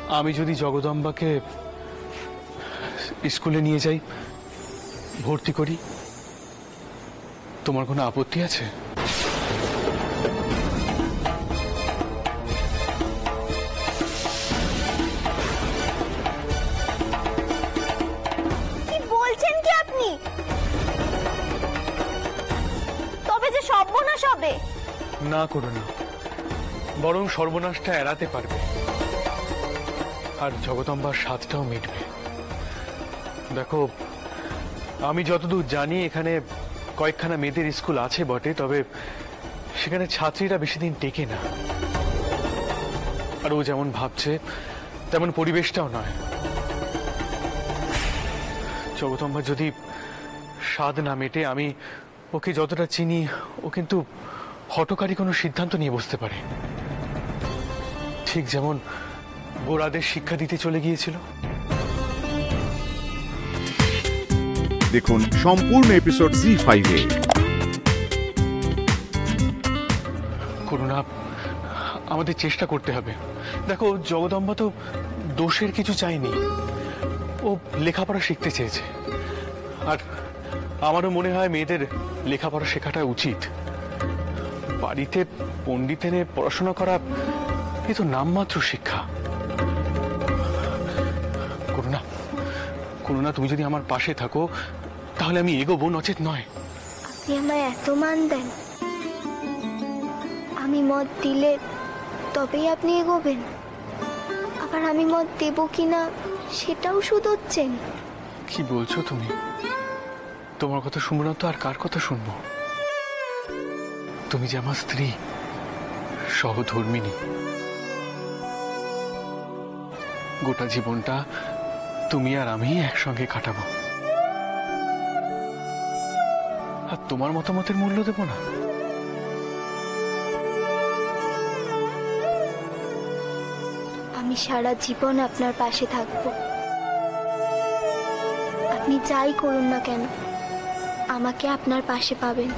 আমি যদি জগদম্বাকে স্কুলে নিয়ে যাই, ভর্তি করি, তোমার কোনো আপত্তি আছে? কি বলছেন কি আপনি? তবে যে সর্বনাশ হবে। না করো না, বরং সর্বনাশটা এড়াতে পারবে, আর জগদম্বার স্বাদটাও মিটবে। দেখো, আমি যতদূর জানি এখানে কয়েকখানা মেয়েদের স্কুল আছে বটে, তবে সেখানে ছাত্রীরা বেশি দিন টেকে না। আর ও যেমন ভাবছে তেমন পরিবেশটাও নয়। জগদম্বার যদি স্বাদ না মেটে, আমি ওকে যতটা চিনি, ও কিন্তু হঠকারী কোনো সিদ্ধান্ত নিয়ে বসতে পারে, ঠিক যেমন গোরাদের শিক্ষা দিতে চলে গিয়েছিল। দেখুন সম্পূর্ণ এপিসোড জি5 এ। করুণা, আমাদের চেষ্টা করতে হবে। দেখো, জগদম্বা তো দোষের কিছু চায়নি, ও লেখাপড়া শিখতে চেয়েছে। আর আমারও মনে হয় মেয়েদের লেখাপড়া শেখাটা উচিত। বাড়িতে পণ্ডিত এনে পড়াশোনা করা এ তো নামমাত্র শিক্ষা। করুণা, করুণা, তুমি যদি আমার পাশে থাকো তাহলে আমি এগোবো, নচেত নয়। আপনি আমায় এত মান দেন, আমি মত দিলে তবেই আপনি এগোবেন, আবার আমি মত দেব কিনা সেটাও শুধোচ্ছেন। কি বলছো তুমি? তোমার কথা শুনবো না তো আর কার কথা শুনবো? তুমি যে আমার স্ত্রী, সহধর্মিণী। গোটা জীবনটা তুমি আর আমি একসঙ্গে কাটাবো, আর তোমার মতামতের মূল্য দেব না? আমি সারা জীবন আপনার পাশে থাকব। আপনি যাই করুন না কেন, আমাকে আপনার পাশে পাবেন।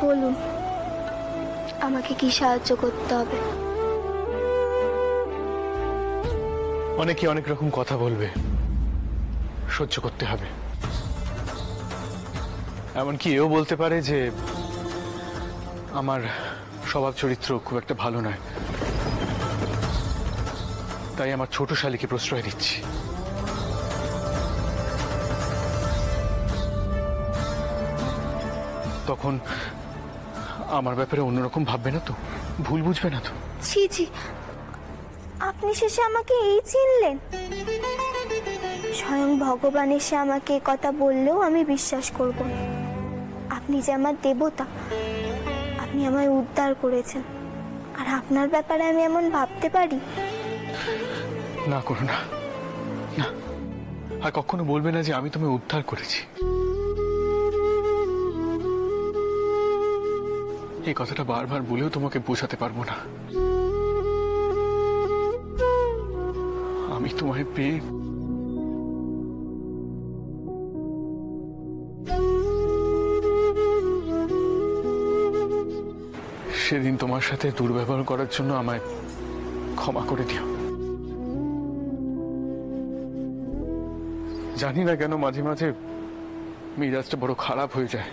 বলুন, আমাকে কি সাহায্য করতে হবে? অনেকে অনেক রকম কথা বলবে, সহ্য করতে হবে। এমনকি এও বলতে পারে যে আমার স্বভাব চরিত্র খুব একটা ভালো নয়, তাই আমার ছোট শালীকে প্রশ্রয় দিচ্ছি। তখন আমার ব্যাপারে অন্যরকম ভাববে না তো? ভুল বুঝবে না তো? ছি ছি, আপনি শেষে আমাকে এই চিনলেন? স্বয়ং ভগবান এসে আমাকে কথা বললেও আমি বিশ্বাস করব না। আপনি যে আমার দেবতা, আপনি আমায় উদ্ধার করেছেন, আর আপনার ব্যাপারে আমি এমন ভাবতে পারি? না করো না, না, আর কখনো বলবে না যে আমি তোমায় উদ্ধার করেছি। এই কথাটা বারবার বলেও তোমাকে বোঝাতে পারবো না। আমি তোমায় পেয়ে সেদিন তোমার সাথে দুর্ব্যবহার করার জন্য আমায় ক্ষমা করে দিও। জানি না কেন মাঝে মাঝে মেজাজটা বড় খারাপ হয়ে যায়।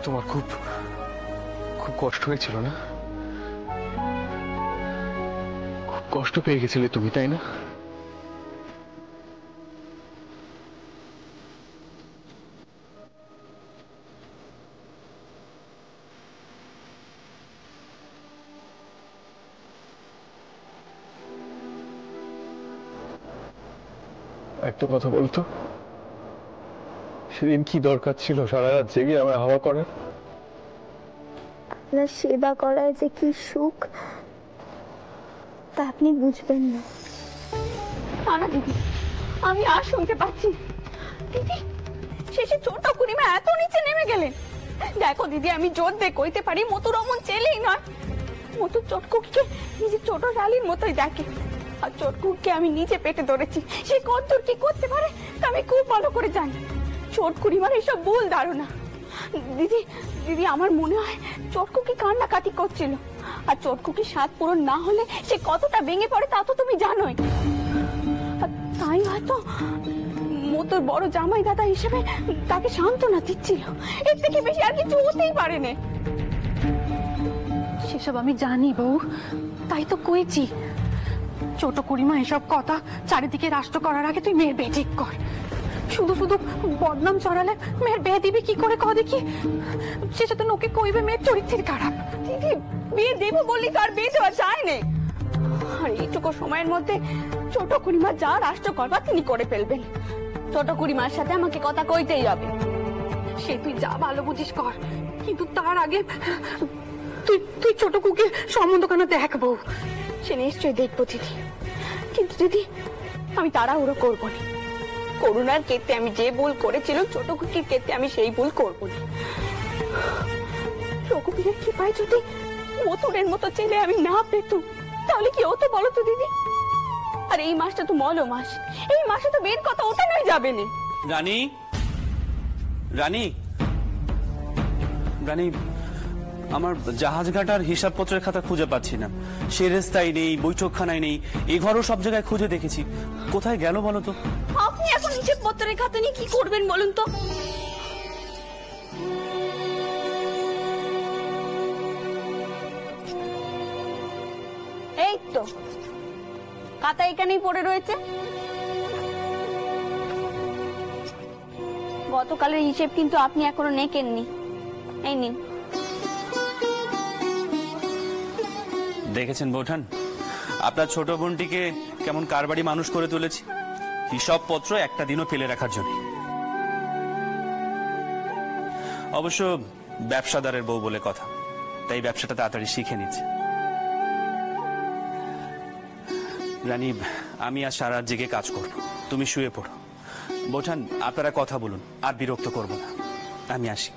তোমার খুব খুব কষ্ট হয়েছিল না? খুব কষ্ট পেয়ে গেছিলে তুমি, তাই না? একটা কথা বলতো, সেদিন কি দরকার ছিল সারা রাত জেগে আমায় হাওয়া করার? আপনার সেবা করায় যে কি সুখ তা আপনি বুঝবেন না। না দিদি, আমি আর শুনতে পাচ্ছি। দিদি, শেষে ছোট কুড়িমা এত নিচে নেমে গেলেন। দেখো দিদি, আমি জোর দিয়ে কইতে পারি মতুর অমন ছেলেই নয়। মতুর চটকুকে নিজের ছোট শালীর মতোই দেখে। আর চটকুকে আমি নিজে পেটে ধরেছি, সে কতদূর কি করতে পারে তা আমি খুব ভালো করে জানি। চটকুড়িমার এসব ভুল ধারণা। দিদি দিদি আমার মনে হয় চটকু কি কান্নাকাটি করছিল, আর চটকু কি স্বাদ পূরণ না হলে সে কতটা ভেঙে পড়ে তা তো তুমি জানোই। আর তাই হয়তো মতোর বড় জামাই দাদা হিসেবে তাকে সান্ত্বনা দিচ্ছিল, এর থেকে বেশি আর কিছু হতেই পারে না। সেসব আমি জানি বউ, তাই তো কইছি ছোট কুড়িমা এসব কথা চারিদিকে রাষ্ট্র করার আগে তুই মেয়ের বিয়ে ঠিক কর। শুধু শুধু বদনাম ছড়ালে মেয়ের বিয়ে দিবি কি করে কহ দেখি? শেষে তো ওকে কইবে মেয়ের চরিত্রের খারাপ। দিদি বিয়ে দেবো বললি তো আর বিয়ে দেওয়া যায় না, আর এইটুকু সময়ের মধ্যে ছোট কুড়িমা যা রাষ্ট্র করবা তিনি করে ফেলবেন। ছোট কুড়িমার সাথে আমাকে কথা কইতেই হবে। সে তুই যা ভালো বুঝিস কর, কিন্তু তার আগে তুই ছোট কুকে সম্বন্ধ কেন দেখ বউ। সে নিশ্চয়ই দেখবো দিদি, কিন্তু দিদি আমি তাড়াহুড়ো করবো না। করুণার ক্ষেত্রে আমি যে ভুল করেছিলাম ছোট কুকির ক্ষেত্রে আমি সেই ভুল করবো না। রঘুবীরের কৃপায় যদি মথুরের মতো ছেলে আমি না পেতুম তাহলে কি হতো বলো তো দিদি? আর এই মাসটা তো মল মাস, এই মাসে তো বের কথা ওঠানোই যাবে না। রানী রানী রানী, আমার জাহাজ ঘাটার হিসাবপত্রের খাতা খুঁজে পাচ্ছি না। সেরেস্তায় নেই, বৈঠকখানায় নেই, এই ঘরও সব জায়গায় খুঁজে দেখেছি, কোথায় গেল বলো তো? আপনি এখন হিসেব পত্রের খাতা নিয়ে কি করবেন বলুন তো? এই তো খাতা এখানেই পড়ে রয়েছে। গতকালের হিসেব কিন্তু আপনি এখনো নেকেননি, এই নিন। দেখেছেন বৌঠান, আপনার ছোট বোনটিকে কেমন কারবারি মানুষ করে তুলেছি, হিসাবপত্র একটা দিনও ফেলে রাখার জন্য। অবশ্য ব্যবসাদারের বউ বলে কথা, তাই ব্যবসাটা তাড়াতাড়ি শিখে নিচ্ছে। রানী, আমি আর সারা রাত জেগে কাজ করব, তুমি শুয়ে পড়ো। বৌঠান, আপনারা কথা বলুন, আর বিরক্ত করব না, আমি আসি।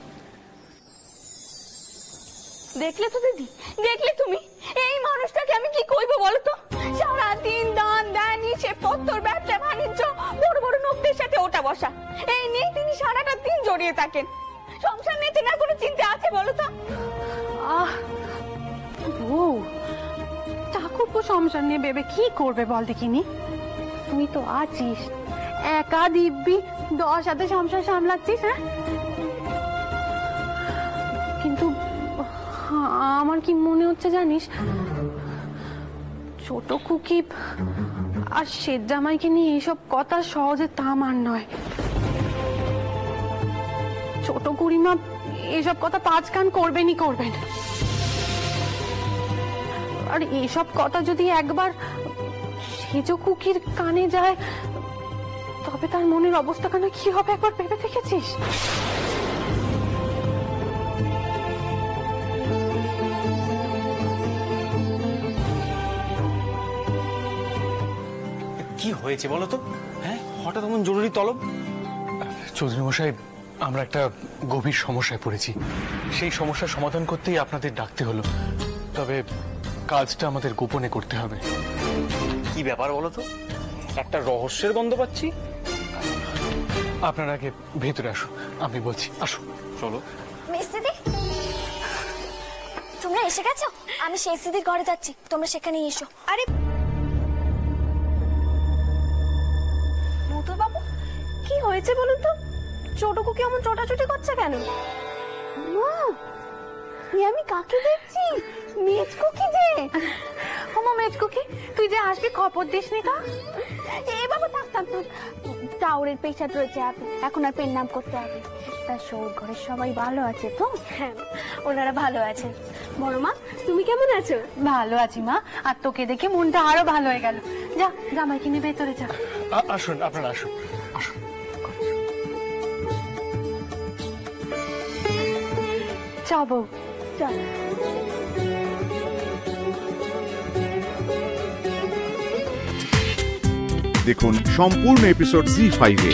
দেখলে তো দিদি, দেখলে তুমি এই মানুষটাকে আমি কি কইবো বলো তো? সারাদিন দান দেন, হিসেব পত্র, ব্যবসা বাণিজ্য, বড় বড় লোকদের সাথে ওটা বসা, এই নিয়ে তিনি সারাটা দিন জড়িয়ে থাকেন। সংসার নিয়ে তেনার কোনো চিন্তা আছে বলো তো? আহ বউ, ঠাকুরপো সংসার নিয়ে ভেবে কি করবে বল দেখিনি? তুই তো আছিস, একা দিব্যি 10 হাতে সংসার সামলাচ্ছিস। হ্যাঁ, কিন্তু আমার কি মনে হচ্ছে জানিস, ছোট খুকি আর শেঠ জামাইকে নিয়ে এইসব কথা সহজে তামার নয়। ছোট কুড়িমা এসব কথা 5 কান করবেনই করবেন। আর এইসব কথা যদি একবার সেজ কুকির কানে যায় তবে তার মনের অবস্থাখানা কি হবে একবার ভেবে দেখেছিস? কি হয়েছে বলো তো? হ্যাঁ, হঠাৎ এমন জরুরি তলব? চৌধুরী মশাই, আমরা একটা গভীর সমস্যায় পড়েছি, সেই সমস্যার সমাধান করতেই আপনাদের ডাকতে হলো। তবে কাজটা আমাদের গোপনে করতে হবে। কি ব্যাপার বলো তো? একটা রহস্যের গন্ধ পাচ্ছি। আপনারা আগে ভেতরে আসুন, আমি বলছি। আসুন, চলো। মিস্ত্রি, তোমরা এসে গেছো? আমি সেই সিদির ঘরে যাচ্ছি, তোমরা সেখানে এসো। আরে মধু বাবু, কি হয়েছে বলুন তো? ছোটকু কেমন ছোটাছুটি করছে কেন? মা, আমি কাকে দেখছি? মেজকুকি যে। ওমা মেজকুকি, তুই যে আসবি খবর দিসনি তো? এ বাবা, থাক থাক থাক, টাউরের পেশাদ রয়েছে, এখন আর পেন নাম করতে হবে। তা সৌর ঘরের সবাই ভালো আছে তো? হ্যাঁ, ওনারা ভালো আছেন। বড় মা, তুমি কেমন আছো? ভালো আছি মা, আর তোকে দেখে মনটা আরো ভালো হয়ে গেল। যা জামাইকে নিয়ে ভেতরে যা। আসুন, আপনারা আসুন, আসুন। চা বউ, চল। দেখুন সম্পূর্ণ এপিসোড জি5-এ।